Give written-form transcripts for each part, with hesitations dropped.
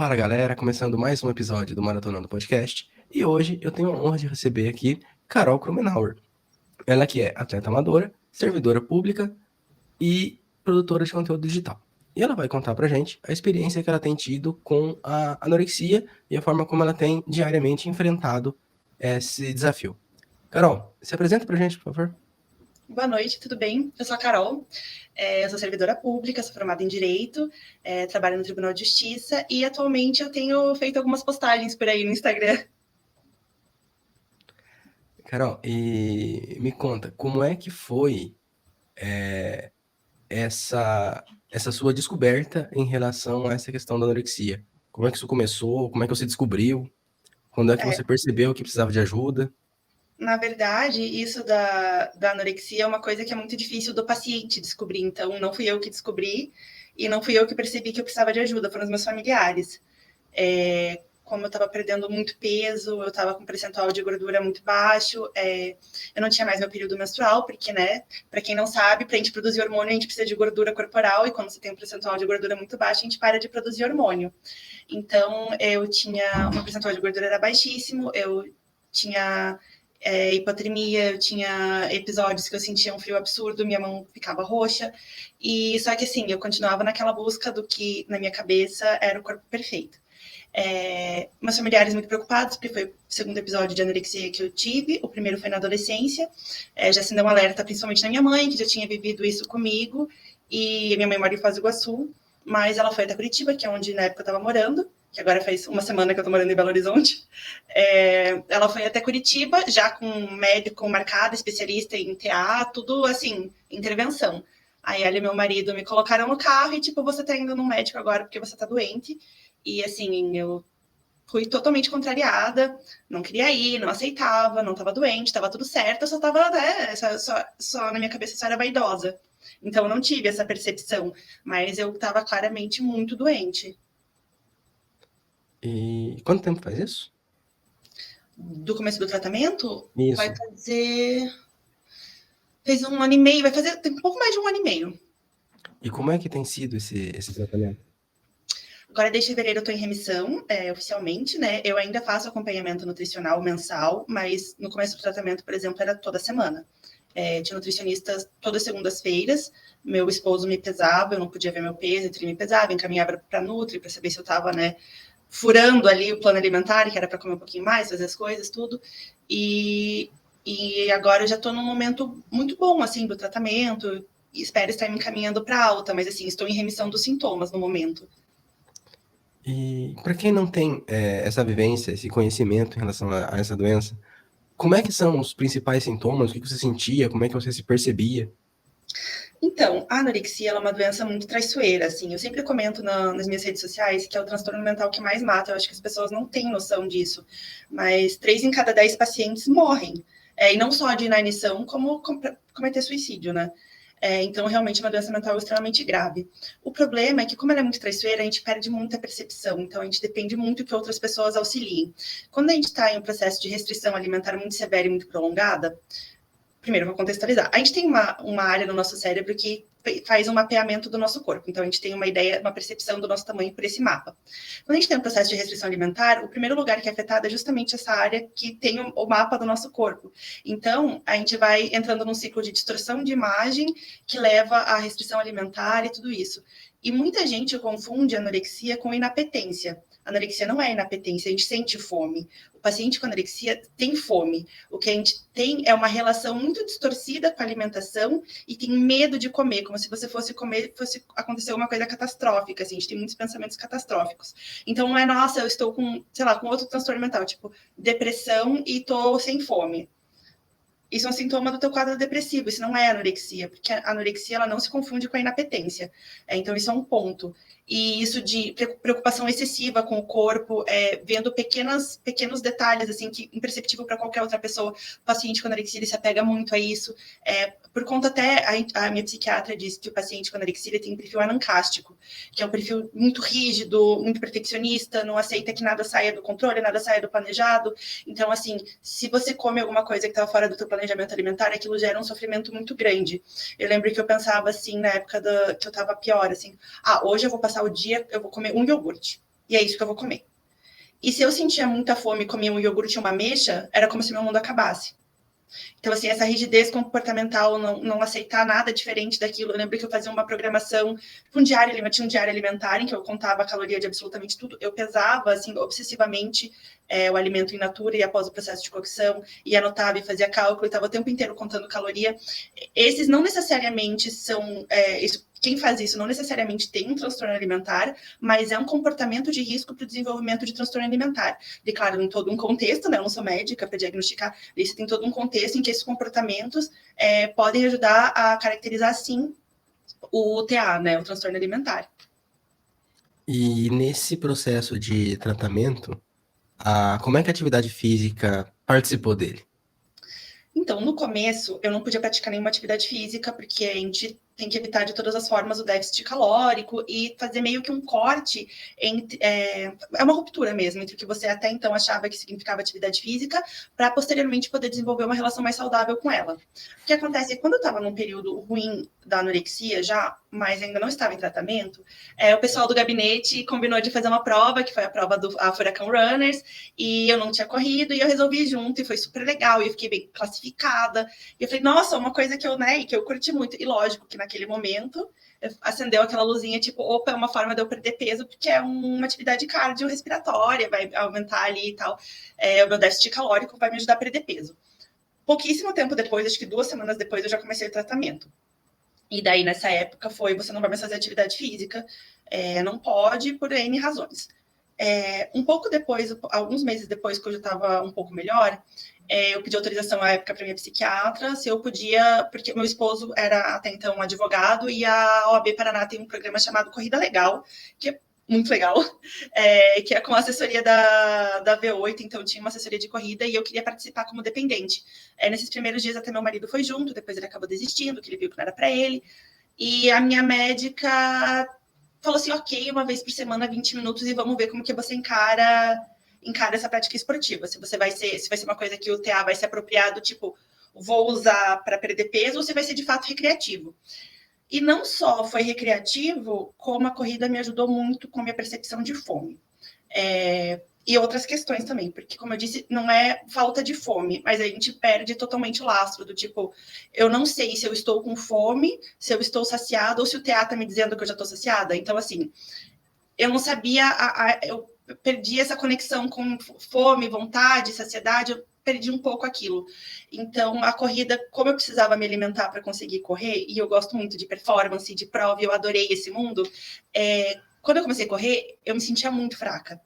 Fala galera, começando mais um episódio do Maratonando Podcast. E hoje eu tenho a honra de receber aqui Carol Krumenauer. Ela que é atleta amadora, servidora pública e produtora de conteúdo digital. E ela vai contar pra gente a experiência que ela tem tido com a anorexia e a forma como ela tem diariamente enfrentado esse desafio. Carol, se apresenta pra gente, por favor. Boa noite, tudo bem? Eu sou a Carol, eu sou servidora pública, sou formada em Direito, trabalho no Tribunal de Justiça e atualmente eu tenho feito algumas postagens por aí no Instagram. Carol, e me conta, como é que foi essa sua descoberta em relação a essa questão da anorexia? Como é que isso começou? Como é que você descobriu? Quando é que você percebeu que precisava de ajuda? Na verdade, isso da anorexia é uma coisa que é muito difícil do paciente descobrir, então não fui eu que descobri e não fui eu que percebi que eu precisava de ajuda, foram os meus familiares. Como eu estava perdendo muito peso, eu estava com um percentual de gordura muito baixo, eu não tinha mais meu período menstrual, porque, né, para quem não sabe, para a gente produzir hormônio, a gente precisa de gordura corporal, e quando você tem um percentual de gordura muito baixo, a gente para de produzir hormônio. Então, eu tinha, um percentual de gordura era baixíssimo, eu tinha hipotermia, eu tinha episódios que eu sentia um frio absurdo, minha mão ficava roxa, e só que assim, eu continuava naquela busca do que na minha cabeça era o corpo perfeito. Meus familiares muito preocupados, porque foi o segundo episódio de anorexia que eu tive, o primeiro foi na adolescência, já acendeu um alerta principalmente na minha mãe, que já tinha vivido isso comigo, e minha mãe mora em Foz do Iguaçu, mas ela foi até Curitiba, que é onde na época eu estava morando, que agora faz uma semana que eu tô morando em Belo Horizonte. Ela foi até Curitiba, já com um médico marcado, especialista em TA, tudo assim, intervenção. Aí ela e meu marido me colocaram no carro e, tipo, você tá indo no médico agora porque você tá doente. E, assim, eu fui totalmente contrariada, não queria ir, não aceitava, não tava doente, tava tudo certo, eu só tava, né, só na minha cabeça só era vaidosa. Então, eu não tive essa percepção, mas eu tava claramente muito doente. E quanto tempo faz isso? Do começo do tratamento, vai Isso. fazer. Fez um ano e meio, vai fazer tem um pouco mais de um ano e meio. E como é que tem sido esse tratamento? Agora, desde fevereiro, eu tô em remissão, oficialmente, né? Eu ainda faço acompanhamento nutricional mensal, mas no começo do tratamento, por exemplo, era toda semana. Tinha nutricionistas todas segundas-feiras, meu esposo me pesava, eu não podia ver meu peso, então ele me pesava, encaminhava para Nutri para saber se eu estava, né, furando ali o plano alimentar, que era para comer um pouquinho mais, fazer as coisas, tudo. E, e agora eu já estou num momento muito bom, assim, do tratamento, espero estar me encaminhando para alta, mas, assim, estou em remissão dos sintomas no momento. E para quem não tem essa vivência, esse conhecimento em relação a essa doença, como é que são os principais sintomas? O que você sentia? Como é que você se percebia? Então, a anorexia é uma doença muito traiçoeira, assim. Eu sempre comento nas minhas redes sociais que é o transtorno mental que mais mata. Eu acho que as pessoas não têm noção disso. Mas 3 em cada 10 pacientes morrem. E não só de inanição, como cometer suicídio, né? Então, realmente, é uma doença mental extremamente grave. O problema é que, como ela é muito traiçoeira, a gente perde muita percepção. Então, a gente depende muito que outras pessoas auxiliem. Quando a gente está em um processo de restrição alimentar muito severa e muito prolongada, primeiro, vou contextualizar. A gente tem uma área no nosso cérebro que faz um mapeamento do nosso corpo. Então, a gente tem uma ideia, uma percepção do nosso tamanho por esse mapa. Quando a gente tem um processo de restrição alimentar, o primeiro lugar que é afetado é justamente essa área que tem o mapa do nosso corpo. Então, a gente vai entrando num ciclo de distorção de imagem que leva à restrição alimentar e tudo isso. E muita gente confunde anorexia com inapetência. Anorexia não é inapetência, a gente sente fome. O paciente com anorexia tem fome. O que a gente tem é uma relação muito distorcida com a alimentação e tem medo de comer, como se você fosse comer, fosse acontecer uma coisa catastrófica. Assim, a gente tem muitos pensamentos catastróficos. Então, não é, nossa, eu estou com, sei lá, com outro transtorno mental, tipo depressão e estou sem fome. Isso é um sintoma do teu quadro depressivo, isso não é anorexia, porque a anorexia ela não se confunde com a inapetência. Então, isso é um ponto. E isso de preocupação excessiva com o corpo, vendo pequenos detalhes, assim, que imperceptível para qualquer outra pessoa. O paciente com anorexia, ele se apega muito a isso. Por conta até, a minha psiquiatra disse que o paciente com anorexia ele tem um perfil anancástico, que é um perfil muito rígido, muito perfeccionista, não aceita que nada saia do controle, nada saia do planejado. Então, assim, se você come alguma coisa que estava fora do teu planejamento alimentar, aquilo gera um sofrimento muito grande. Eu lembro que eu pensava assim, na época que eu estava pior, assim, hoje eu vou passar o dia, eu vou comer um iogurte. e é isso que eu vou comer. E se eu sentia muita fome e comia um iogurte e uma ameixa, era como se meu mundo acabasse. Então, assim, essa rigidez comportamental, não aceitar nada diferente daquilo. Eu lembro que eu fazia uma programação, um diário, eu tinha um diário alimentar em que eu contava a caloria de absolutamente tudo. Eu pesava, assim, obsessivamente o alimento in natura e após o processo de cocção, e anotava e fazia cálculo, e estava o tempo inteiro contando caloria. Esses não necessariamente são... quem faz isso não necessariamente tem um transtorno alimentar, mas é um comportamento de risco para o desenvolvimento de transtorno alimentar. E, claro, em todo um contexto, né? Eu não sou médica para diagnosticar, isso tem todo um contexto em que esses comportamentos podem ajudar a caracterizar, sim, o TA, né? O transtorno alimentar. E nesse processo de tratamento, como é que a atividade física participou dele? Então, no começo, eu não podia praticar nenhuma atividade física, porque a gente tem que evitar de todas as formas o déficit calórico e fazer meio que um corte entre. É uma ruptura mesmo entre o que você até então achava que significava atividade física, para posteriormente poder desenvolver uma relação mais saudável com ela. O que acontece é que quando eu estava num período ruim da anorexia já, mas ainda não estava em tratamento, o pessoal do gabinete combinou de fazer uma prova, que foi a prova do Furacão Runners, e eu não tinha corrido, e eu resolvi ir junto, e foi super legal, e eu fiquei bem classificada. E eu falei, nossa, uma coisa que eu curti muito. E lógico que naquele momento acendeu aquela luzinha, tipo, opa, é uma forma de eu perder peso, porque é uma atividade cardiorrespiratória, vai aumentar ali e tal. O meu déficit calórico vai me ajudar a perder peso. Pouquíssimo tempo depois, acho que 2 semanas depois, eu já comecei o tratamento. E daí, nessa época, você não vai mais fazer atividade física, não pode, por N razões. Um pouco depois, alguns meses depois, que eu já estava um pouco melhor, eu pedi autorização à época para minha psiquiatra, se eu podia, porque meu esposo era até então um advogado, e a OAB Paraná tem um programa chamado Corrida Legal, que é muito legal, que é com a assessoria da V8, então tinha uma assessoria de corrida e eu queria participar como dependente. Nesses primeiros dias até meu marido foi junto, depois ele acabou desistindo, que ele viu que não era para ele, e a minha médica falou assim, ok, uma vez por semana, 20 minutos, e vamos ver como que você encara essa prática esportiva. Se vai ser uma coisa que o TA vai ser apropriado, tipo, vou usar para perder peso, ou se vai ser de fato recreativo. E não só foi recreativo, como a corrida me ajudou muito com a minha percepção de fome. E outras questões também, porque, como eu disse, não é falta de fome, mas a gente perde totalmente o lastro do tipo, eu não sei se eu estou com fome, se eu estou saciada, ou se o TA está me dizendo que eu já estou saciada. Então, assim, eu não sabia, eu perdi essa conexão com fome, vontade, saciedade, eu perdi um pouco aquilo. Então, a corrida, como eu precisava me alimentar para conseguir correr, e eu gosto muito de performance, de prova, e eu adorei esse mundo, quando eu comecei a correr, eu me sentia muito fraca.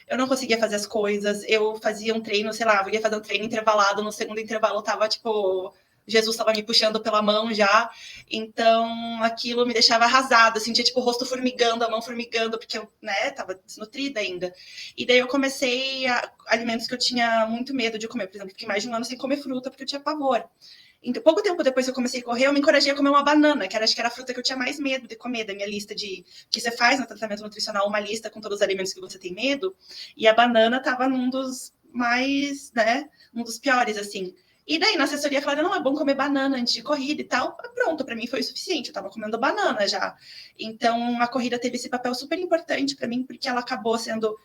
Eu não conseguia fazer as coisas, eu fazia um treino, sei lá, eu ia fazer um treino intervalado, no segundo intervalo eu tava, tipo, Jesus estava me puxando pela mão já, então aquilo me deixava arrasada, eu sentia, tipo, o rosto formigando, a mão formigando, porque eu, né, tava desnutrida ainda. E daí eu comecei alimentos que eu tinha muito medo de comer, por exemplo, fiquei mais de um ano sem comer fruta, porque eu tinha pavor. Então, pouco tempo depois que eu comecei a correr, eu me encorajei a comer uma banana, que acho que era a fruta que eu tinha mais medo de comer, da minha lista de... que você faz no tratamento nutricional, uma lista com todos os alimentos que você tem medo, e a banana estava num dos mais, né, um dos piores, assim. E daí, na assessoria, falaram, não, é bom comer banana antes de corrida e tal. Pronto, para mim foi o suficiente, eu estava comendo banana já. Então, a corrida teve esse papel super importante para mim, porque ela acabou sendo...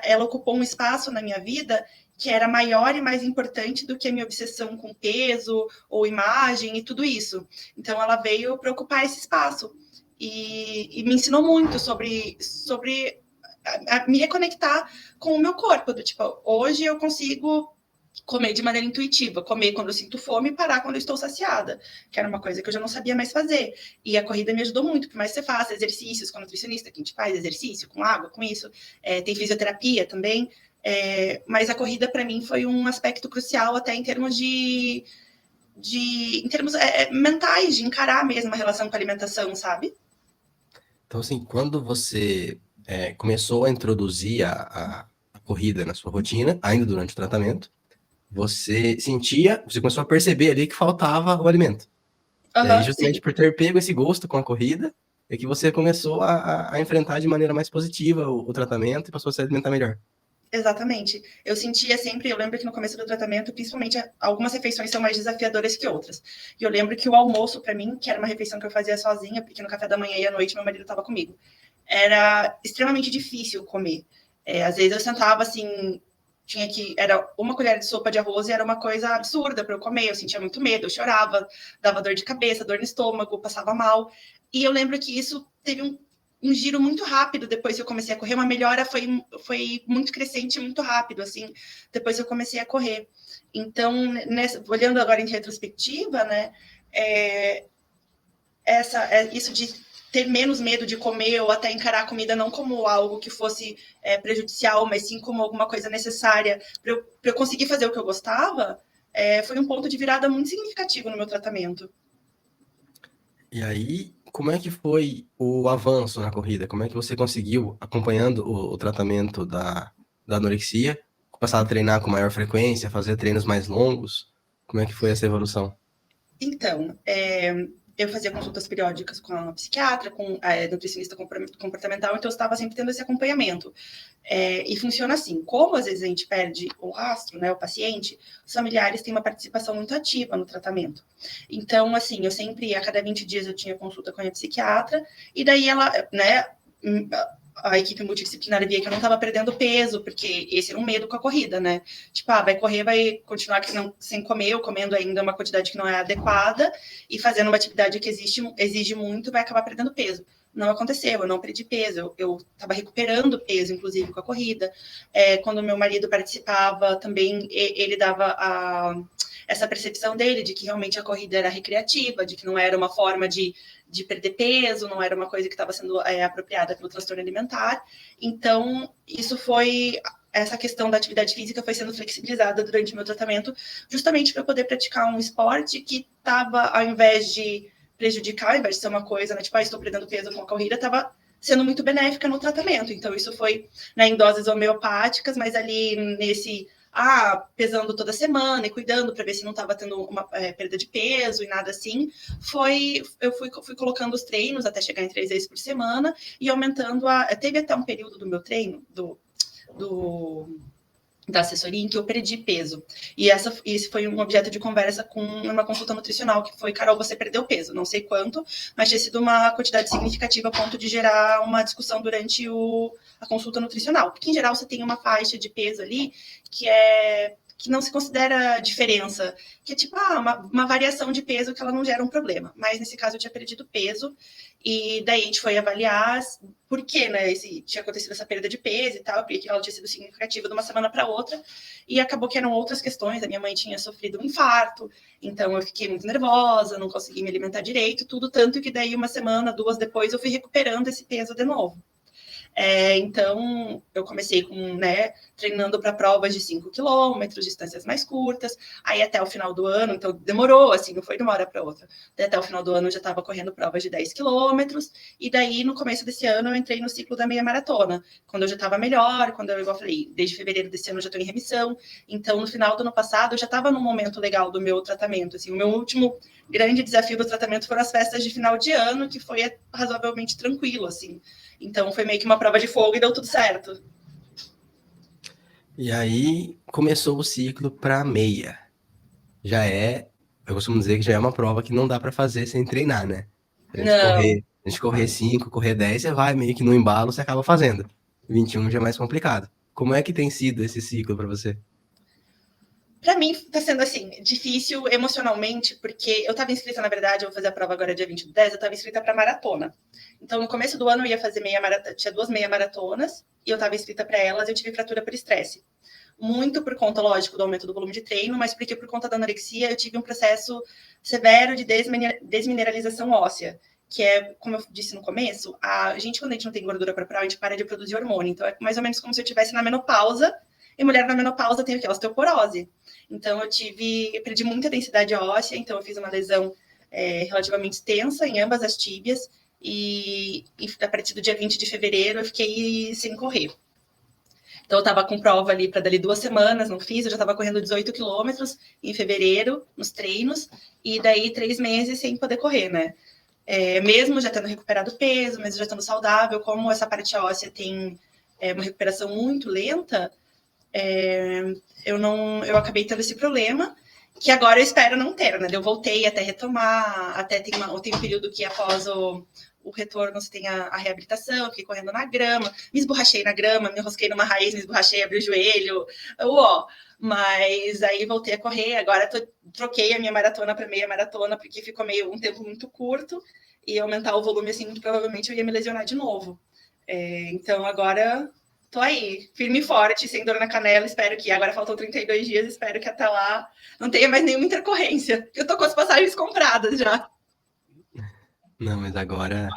ela ocupou um espaço na minha vida que era maior e mais importante do que a minha obsessão com peso ou imagem e tudo isso. Então, ela veio para ocupar esse espaço e me ensinou muito sobre me reconectar com o meu corpo. Do tipo, hoje eu consigo comer de maneira intuitiva, comer quando eu sinto fome e parar quando eu estou saciada, que era uma coisa que eu já não sabia mais fazer. E a corrida me ajudou muito, por mais que você faça exercícios com a nutricionista, que a gente faz exercício com água, com isso, tem fisioterapia também, mas a corrida para mim foi um aspecto crucial até em termos em termos mentais, de encarar mesmo a relação com a alimentação, sabe? Então, assim, quando você começou a introduzir a corrida na sua rotina, ainda durante o tratamento, você começou a perceber ali que faltava o alimento. E aí, justamente Sim. por ter pego esse gosto com a corrida, é que você começou a enfrentar de maneira mais positiva o tratamento e passou a se alimentar melhor. Exatamente. Eu sentia sempre, eu lembro que no começo do tratamento, principalmente, algumas refeições são mais desafiadoras que outras. E eu lembro que o almoço, para mim, que era uma refeição que eu fazia sozinha, porque no café da manhã e à noite meu marido estava comigo. era extremamente difícil comer. Às vezes eu sentava assim, era uma colher de sopa de arroz e era uma coisa absurda para eu comer. Eu sentia muito medo, eu chorava, dava dor de cabeça, dor no estômago, passava mal. E eu lembro que isso teve um giro muito rápido depois que eu comecei a correr. Uma melhora foi muito crescente, muito rápido, assim, depois que eu comecei a correr. Então, olhando agora em retrospectiva, né, isso de ter menos medo de comer ou até encarar a comida não como algo que fosse prejudicial, mas sim como alguma coisa necessária para eu conseguir fazer o que eu gostava, foi um ponto de virada muito significativo no meu tratamento. E aí, como é que foi o avanço na corrida? Como é que você conseguiu, acompanhando o tratamento da anorexia, passar a treinar com maior frequência, fazer treinos mais longos? Como é que foi essa evolução? Então, eu fazia consultas periódicas com a psiquiatra, com a nutricionista comportamental, então eu estava sempre tendo esse acompanhamento. E funciona assim, como às vezes a gente perde o rastro, né, o paciente, os familiares têm uma participação muito ativa no tratamento. Então, assim, eu sempre, a cada 20 dias eu tinha consulta com a minha psiquiatra, e daí ela, né, a equipe multidisciplinar via que eu não estava perdendo peso, porque esse era um medo com a corrida, né? Tipo, vai correr, vai continuar sem comer, ou comendo ainda uma quantidade que não é adequada, e fazendo uma atividade que exige muito, vai acabar perdendo peso. Não aconteceu, eu não perdi peso, eu estava recuperando peso, inclusive, com a corrida. Quando meu marido participava, também ele dava essa percepção dele de que realmente a corrida era recreativa, de que não era uma forma de perder peso, não era uma coisa que estava sendo apropriada pelo transtorno alimentar. Então, essa questão da atividade física foi sendo flexibilizada durante o meu tratamento, justamente para poder praticar um esporte que estava, ao invés de prejudicar, ao invés de ser uma coisa, né, tipo, estou perdendo peso com a corrida, estava sendo muito benéfica no tratamento. Então, isso foi, né, em doses homeopáticas, mas ali pesando toda semana e cuidando para ver se não estava tendo uma perda de peso e nada assim, eu fui colocando os treinos até chegar em 3 vezes por semana e aumentando teve até um período do meu treino, da assessoria em que eu perdi peso. E esse foi um objeto de conversa com uma consulta nutricional, que foi, Carol, você perdeu peso. Não sei quanto, mas tinha sido uma quantidade significativa a ponto de gerar uma discussão durante a consulta nutricional. Porque, em geral, você tem uma faixa de peso ali que não se considera diferença, que é tipo uma variação de peso que ela não gera um problema. Mas, nesse caso, eu tinha perdido peso, e daí a gente foi avaliar por que, né, tinha acontecido essa perda de peso e tal, porque ela tinha sido significativa de uma semana para outra, e acabou que eram outras questões. A minha mãe tinha sofrido um infarto, então eu fiquei muito nervosa, não consegui me alimentar direito, tudo, tanto que daí uma semana, 2 depois, eu fui recuperando esse peso de novo. Então, eu comecei treinando para provas de 5 quilômetros, distâncias mais curtas, aí até o final do ano, então demorou, assim, não foi de uma hora para outra. Até o final do ano eu já estava correndo provas de 10 quilômetros, e daí no começo desse ano eu entrei no ciclo da meia maratona, quando eu já estava melhor, quando eu, igual eu falei, desde fevereiro desse ano eu já estou em remissão, então no final do ano passado eu já estava num momento legal do meu tratamento, assim, o meu último grande desafio do tratamento foram as festas de final de ano, que foi razoavelmente tranquilo, assim. Então foi meio que uma prova de fogo e deu tudo certo. E aí começou o ciclo para meia. Eu costumo dizer que já é uma prova que não dá para fazer sem treinar, né? Não. A gente correr 5, correr 10, você vai meio que no embalo, você acaba fazendo. 21 já é mais complicado. Como é que tem sido esse ciclo para você? Para mim, está sendo assim, difícil emocionalmente, porque eu estava inscrita, na verdade, eu vou fazer a prova agora dia 20 de 10, eu estava inscrita para maratona. Então, no começo do ano, eu ia fazer meia maratona, tinha 2 meia maratonas, e eu estava inscrita para elas, e eu tive fratura por estresse. Muito por conta, lógico, do aumento do volume de treino, mas porque por conta da anorexia eu tive um processo severo de desmineralização óssea, que é, como eu disse no começo, quando a gente não tem gordura corporal, a gente para de produzir hormônio. Então, é mais ou menos como se eu estivesse na menopausa, e mulher na menopausa tem o quê? Osteoporose. Então, eu perdi muita densidade óssea, então eu fiz uma lesão relativamente extensa em ambas as tíbias, e a partir do dia 20 de fevereiro eu fiquei sem correr. Então, eu estava com prova ali para dali 2 semanas, não fiz, eu já estava correndo 18 quilômetros em fevereiro, nos treinos, e daí 3 meses sem poder correr, né? Mesmo já tendo recuperado peso, mesmo já estando saudável, como essa parte óssea tem uma recuperação muito lenta, eu acabei tendo esse problema, que agora eu espero não ter, né? Eu voltei até retomar, até tem um período que após o retorno, você tem a reabilitação, fiquei correndo na grama, me esborrachei na grama, me enrosquei numa raiz, me esborrachei, abri o joelho, mas aí voltei a correr, agora troquei a minha maratona para meia maratona, porque ficou um tempo muito curto, e aumentar o volume, assim, muito provavelmente eu ia me lesionar de novo. Então agora tô aí, firme e forte, sem dor na canela, espero que, agora faltam 32 dias, espero que até lá não tenha mais nenhuma intercorrência, porque eu tô com as passagens compradas já. Não, mas agora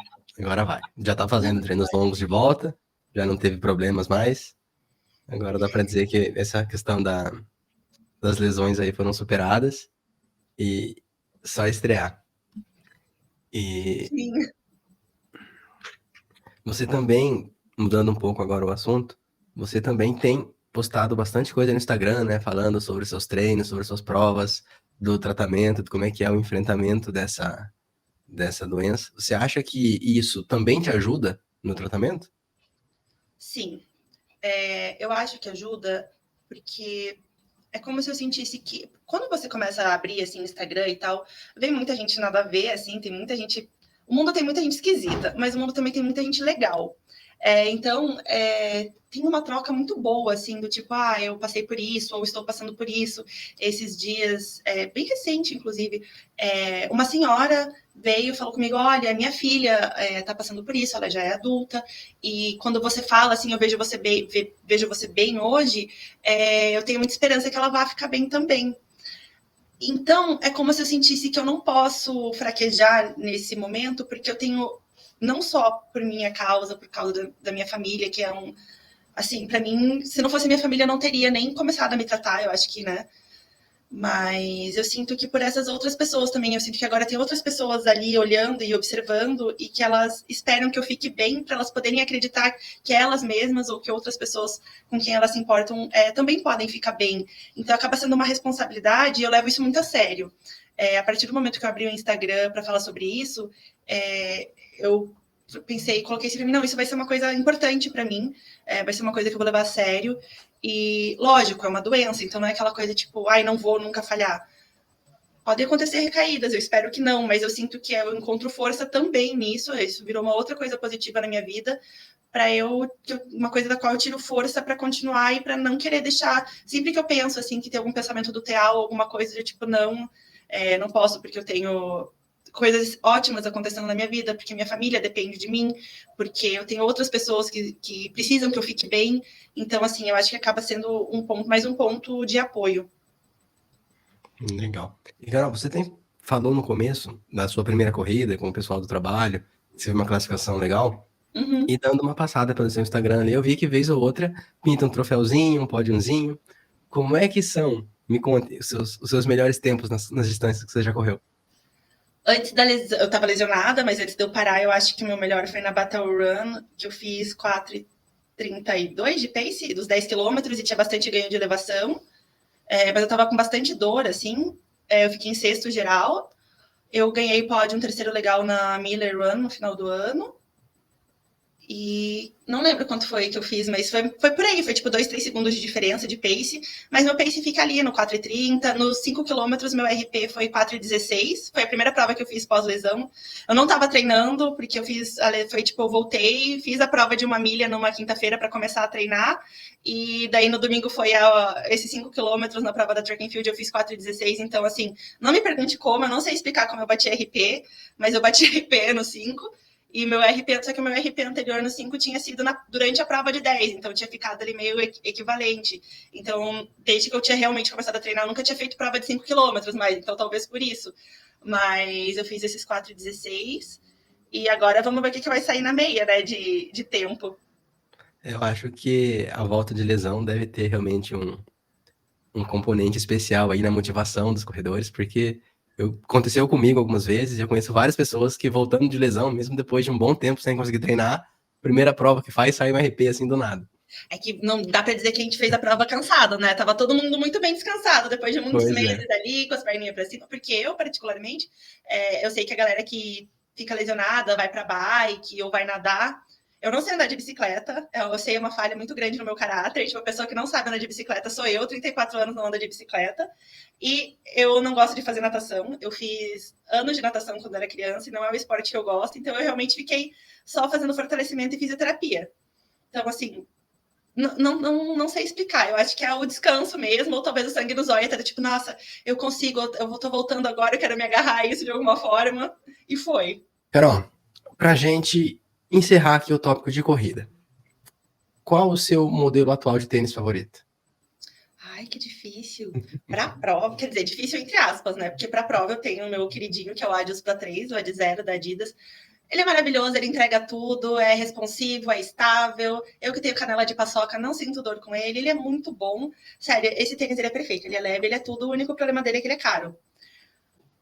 vai. Já tá fazendo treinos longos de volta, já não teve problemas mais. Agora dá pra dizer que essa questão das lesões aí foram superadas e só estrear. E Sim. você também, mudando um pouco agora o assunto, você também tem postado bastante coisa no Instagram, né? Falando sobre seus treinos, sobre suas provas, do tratamento, de como é que é o enfrentamento dessa doença. Você acha que isso também te ajuda no tratamento? Sim, eu acho que ajuda, porque é como se eu sentisse que quando você começa a abrir assim Instagram e tal, vem muita gente nada a ver, assim, tem muita gente. O mundo tem muita gente esquisita, mas o mundo também tem muita gente legal. Então, tem uma troca muito boa, assim, do tipo, eu passei por isso, ou estou passando por isso. Esses dias, bem recente, inclusive, uma senhora veio e falou comigo, olha, minha filha está passando por isso, ela já é adulta, e quando você fala assim, eu vejo você bem hoje, eu tenho muita esperança que ela vá ficar bem também. Então, é como se eu sentisse que eu não posso fraquejar nesse momento, porque eu tenho, não só por minha causa, por causa da minha família, que é assim, para mim, se não fosse minha família, eu não teria nem começado a me tratar, eu acho que, né? Mas eu sinto que por essas outras pessoas também, eu sinto que agora tem outras pessoas ali olhando e observando e que elas esperam que eu fique bem para elas poderem acreditar que elas mesmas ou que outras pessoas com quem elas se importam também podem ficar bem. Então acaba sendo uma responsabilidade e eu levo isso muito a sério. A partir do momento que eu abri o Instagram para falar sobre isso, eu pensei, coloquei isso para mim, não, isso vai ser uma coisa importante para mim, vai ser uma coisa que eu vou levar a sério. E, lógico, é uma doença, então não é aquela coisa tipo, não vou nunca falhar. Pode acontecer recaídas, eu espero que não, mas eu sinto que eu encontro força também nisso. Isso virou uma outra coisa positiva na minha vida, uma coisa da qual eu tiro força para continuar e para não querer deixar. Sempre que eu penso assim que tem algum pensamento do teal, alguma coisa de tipo, não, não posso, porque eu tenho coisas ótimas acontecendo na minha vida, porque minha família depende de mim, porque eu tenho outras pessoas que precisam que eu fique bem. Então, assim, eu acho que acaba sendo mais um ponto de apoio. Legal. E, Carol, você falou no começo da sua primeira corrida com o pessoal do trabalho, você viu uma classificação legal, Uhum. e dando uma passada pelo seu Instagram ali, eu vi que vez ou outra pinta um troféuzinho, um pódiozinho. Como é que são? Me conte os seus melhores tempos nas distâncias que você já correu. Antes da lesão, eu tava lesionada, mas antes de eu parar, eu acho que o meu melhor foi na Battle Run, que eu fiz 4,32 de pace, dos 10 quilômetros, e tinha bastante ganho de elevação. Mas eu tava com bastante dor, assim. Eu fiquei em sexto geral. Eu ganhei pódio, um terceiro legal na Miller Run no final do ano. E não lembro quanto foi que eu fiz, mas foi por aí, foi tipo 2, 3 segundos de diferença de pace, mas meu pace fica ali no 4,30, nos 5 quilômetros meu RP foi 4,16, foi a primeira prova que eu fiz pós-lesão. Eu não tava treinando, porque eu voltei, fiz a prova de 1 milha numa quinta-feira para começar a treinar, e daí no domingo foi esses 5 quilômetros na prova da track and field, eu fiz 4,16, então assim, não me pergunte como, eu não sei explicar como eu bati RP, mas eu bati RP no 5, e meu RP, só que o meu RP anterior no 5 tinha sido durante a prova de 10, então tinha ficado ali meio equivalente. Então, desde que eu tinha realmente começado a treinar, eu nunca tinha feito prova de 5 quilômetros mais, então talvez por isso. Mas eu fiz esses 4,16 e agora vamos ver o que vai sair na meia, né, de tempo. Eu acho que a volta de lesão deve ter realmente um componente especial aí na motivação dos corredores, porque aconteceu comigo algumas vezes, eu conheço várias pessoas que voltando de lesão, mesmo depois de um bom tempo sem conseguir treinar, primeira prova que faz, sai um RP assim do nada. É que não dá para dizer que a gente fez a prova cansado, né? Tava todo mundo muito bem descansado depois de muitos Pois meses é. ali, com as perninhas para cima, porque eu, particularmente, eu sei que a galera que fica lesionada, vai para bike ou vai nadar, Eu não sei andar de bicicleta, eu sei uma falha muito grande no meu caráter. Tipo, a pessoa que não sabe andar de bicicleta sou eu, 34 anos não anda de bicicleta. E eu não gosto de fazer natação. Eu fiz anos de natação quando era criança e não é o esporte que eu gosto. Então, eu realmente fiquei só fazendo fortalecimento e fisioterapia. Então, assim, não sei explicar. Eu acho que é o descanso mesmo, ou talvez o sangue nos olhos, tá tipo, nossa, eu consigo, eu tô voltando agora, eu quero me agarrar a isso de alguma forma. E foi. Carol, pra gente encerrar aqui o tópico de corrida, qual o seu modelo atual de tênis favorito? Ai, que difícil. Para prova, quer dizer, difícil entre aspas, né? Porque para prova eu tenho o meu queridinho, que é o Adios para 3, o Ad Zero da Adidas. Ele é maravilhoso, ele entrega tudo, é responsivo, é estável. Eu que tenho canela de paçoca, não sinto dor com ele. Ele é muito bom. Sério, esse tênis ele é perfeito, ele é leve, ele é tudo. O único problema dele é que ele é caro.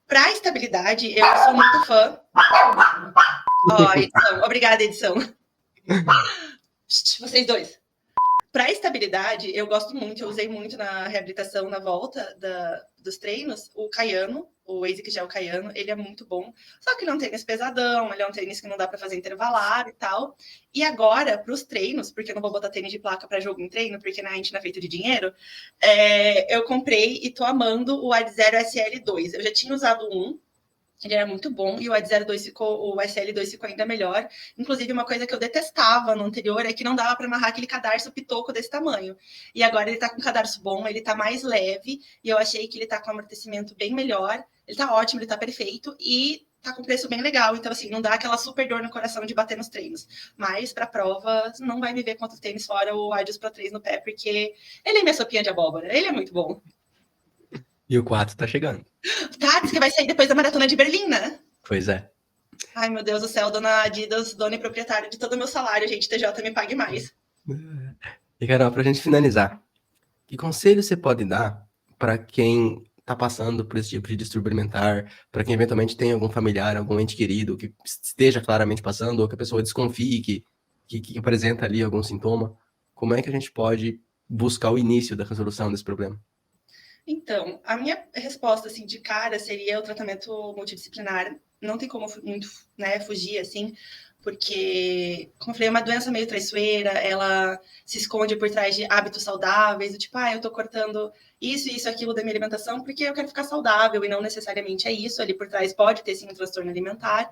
Para estabilidade, eu sou muito fã. Ó, oh, edição. Obrigada, edição. Vocês dois. Para estabilidade, eu gosto muito, eu usei muito na reabilitação, na volta dos treinos, o Caiano, o ASIC Gel Caiano, ele é muito bom. Só que ele é um tênis pesadão, ele é um tênis que não dá para fazer intervalar e tal. E agora, para os treinos, porque eu não vou botar tênis de placa para jogo em treino, porque a gente não é feito de dinheiro, eu comprei e tô amando o Ad Zero SL2. Eu já tinha usado um, ele era muito bom e o Ad02 ficou, o SL2 ficou ainda melhor. Inclusive, uma coisa que eu detestava no anterior é que não dava para amarrar aquele cadarço pitoco desse tamanho. E agora ele tá com um cadarço bom, ele tá mais leve e eu achei que ele tá com um amortecimento bem melhor. Ele tá ótimo, ele tá perfeito e tá com preço bem legal. Então, assim, não dá aquela super dor no coração de bater nos treinos. Mas, para prova, não vai me ver quanto tênis fora o Adios Pro 3 no pé, porque ele é minha sopinha de abóbora. Ele é muito bom. E o 4 tá chegando. Tá, diz que vai sair depois da maratona de Berlim, né? Pois é. Ai, meu Deus do céu, dona Adidas, dona e proprietária de todo o meu salário, gente, TJ me pague mais. E, Carol, pra gente finalizar, que conselho você pode dar para quem está passando por esse tipo de distúrbio alimentar, para quem eventualmente tem algum familiar, algum ente querido que esteja claramente passando, ou que a pessoa desconfie que apresenta ali algum sintoma? Como é que a gente pode buscar o início da resolução desse problema? Então, a minha resposta, assim, de cara seria o tratamento multidisciplinar. Não tem como muito, né, fugir, assim, porque, como eu falei, é uma doença meio traiçoeira, ela se esconde por trás de hábitos saudáveis, do tipo, eu tô cortando isso, aquilo da minha alimentação porque eu quero ficar saudável, e não necessariamente é isso, ali por trás pode ter, sim, um transtorno alimentar.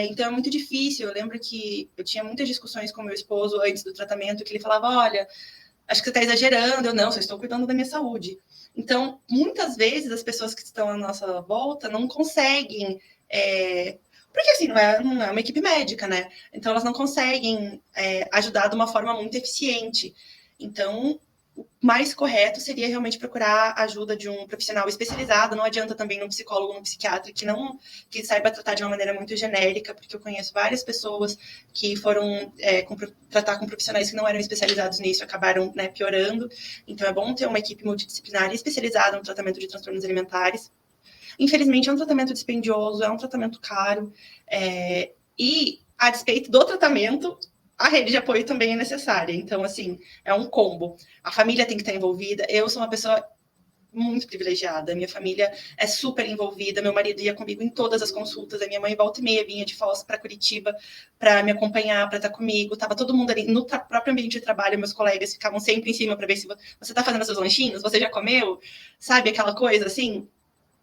Então é muito difícil. Eu lembro que eu tinha muitas discussões com meu esposo antes do tratamento, que ele falava, olha, acho que você está exagerando. Eu não, só estou cuidando da minha saúde. Então, muitas vezes as pessoas que estão à nossa volta não conseguem, porque assim, não é uma equipe médica, né? Então elas não conseguem ajudar de uma forma muito eficiente. Então, o mais correto seria realmente procurar a ajuda de um profissional especializado. Não adianta também um psicólogo, um psiquiatra que saiba tratar de uma maneira muito genérica, porque eu conheço várias pessoas que foram tratar com profissionais que não eram especializados nisso, acabaram, né, piorando. Então é bom ter uma equipe multidisciplinar especializada no tratamento de transtornos alimentares. Infelizmente é um tratamento dispendioso, é um tratamento caro, e a despeito do tratamento, a rede de apoio também é necessária. Então, assim, é um combo. A família tem que estar envolvida. Eu sou uma pessoa muito privilegiada. Minha família é super envolvida. Meu marido ia comigo em todas as consultas. A minha mãe volta e meia vinha de Foz para Curitiba para me acompanhar, para estar comigo. Tava todo mundo ali no próprio ambiente de trabalho. Meus colegas ficavam sempre em cima para ver se você está fazendo seus lanchinhos, você já comeu, sabe aquela coisa assim.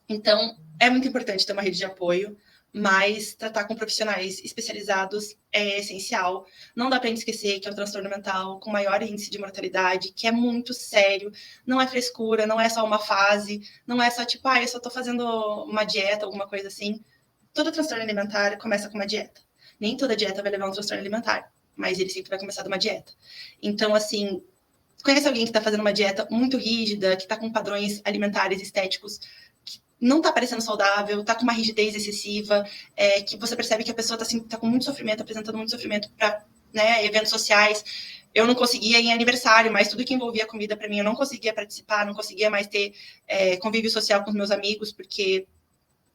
Então, é muito importante ter uma rede de apoio, mas tratar com profissionais especializados é essencial. Não dá para esquecer que é um transtorno mental com maior índice de mortalidade, que é muito sério, não é frescura, não é só uma fase, não é só tipo, eu só estou fazendo uma dieta, alguma coisa assim. Todo transtorno alimentar começa com uma dieta. Nem toda dieta vai levar a um transtorno alimentar, mas ele sempre vai começar de uma dieta. Então, assim, conhece alguém que está fazendo uma dieta muito rígida, que está com padrões alimentares estéticos não tá parecendo saudável, tá com uma rigidez excessiva, que você percebe que a pessoa tá com muito sofrimento, apresentando muito sofrimento para, né, eventos sociais. Eu não conseguia ir em aniversário, mas tudo que envolvia comida para mim, eu não conseguia participar, não conseguia mais ter convívio social com os meus amigos, porque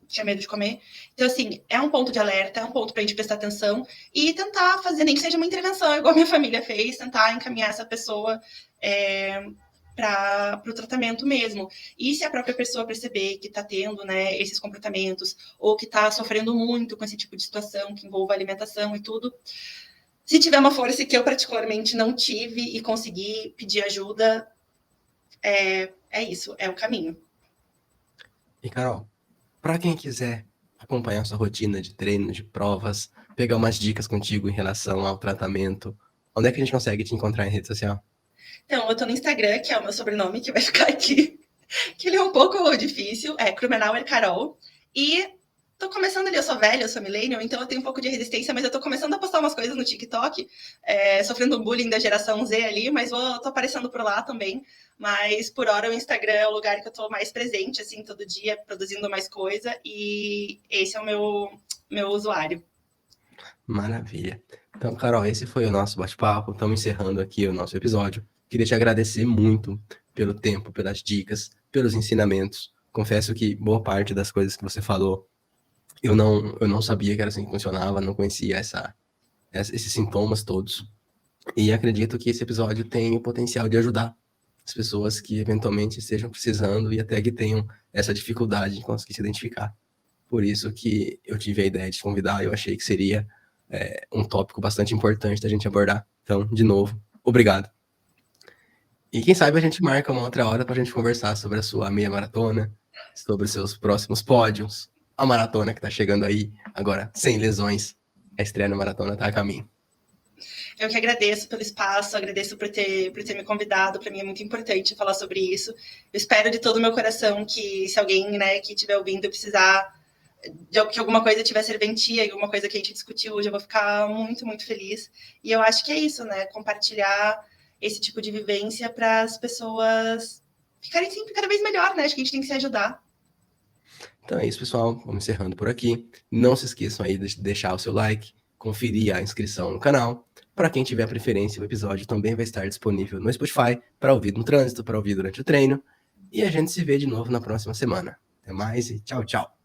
tinha medo de comer. Então, assim, é um ponto de alerta, é um ponto para a gente prestar atenção e tentar fazer, nem que seja uma intervenção, igual a minha família fez, tentar encaminhar essa pessoa para o tratamento mesmo. E se a própria pessoa perceber que está tendo, né, esses comportamentos ou que está sofrendo muito com esse tipo de situação que envolva alimentação e tudo, Se tiver uma força que eu particularmente não tive e consegui pedir ajuda, é isso, é o caminho. E, Carol, para quem quiser acompanhar sua rotina de treino, de provas, pegar umas dicas contigo em relação ao tratamento, onde é que a gente consegue te encontrar em rede social? Então, eu tô no Instagram, que é o meu sobrenome, que vai ficar aqui, que ele é um pouco difícil, é Krumenauer Carol. E tô começando ali, eu sou velha, eu sou millennial, então eu tenho um pouco de resistência, mas eu tô começando a postar umas coisas no TikTok, sofrendo um bullying da geração Z ali, mas tô aparecendo por lá também. Mas por hora o Instagram é o lugar que eu tô mais presente, assim, todo dia, produzindo mais coisa, e esse é o meu usuário. Maravilha. Então, Carol, esse foi o nosso bate-papo. Estamos encerrando aqui o nosso episódio. Queria te agradecer muito pelo tempo, pelas dicas, pelos ensinamentos. Confesso que boa parte das coisas que você falou, eu não sabia que era assim que funcionava, não conhecia esses sintomas todos. E acredito que esse episódio tem o potencial de ajudar as pessoas que eventualmente estejam precisando e até que tenham essa dificuldade de conseguir se identificar. Por isso que eu tive a ideia de te convidar, eu achei que seria um tópico bastante importante da gente abordar. Então, de novo, obrigado. E quem sabe a gente marca uma outra hora para a gente conversar sobre a sua meia maratona, sobre os seus próximos pódios, a maratona que está chegando aí, agora sem lesões. A estreia na maratona está a caminho. Eu que agradeço pelo espaço, agradeço por ter me convidado. Para mim é muito importante falar sobre isso. Eu espero de todo o meu coração que, se alguém, né, que estiver ouvindo precisar de que alguma coisa tiver serventia, alguma coisa que a gente discutiu hoje, eu vou ficar muito, muito feliz. E eu acho que é isso, né? Compartilhar esse tipo de vivência para as pessoas ficarem sempre cada vez melhor, né? Acho que a gente tem que se ajudar. Então é isso, pessoal. Vamos encerrando por aqui. Não se esqueçam aí de deixar o seu like, conferir a inscrição no canal. Para quem tiver preferência, o episódio também vai estar disponível no Spotify para ouvir no trânsito, para ouvir durante o treino. E a gente se vê de novo na próxima semana. Até mais e tchau, tchau.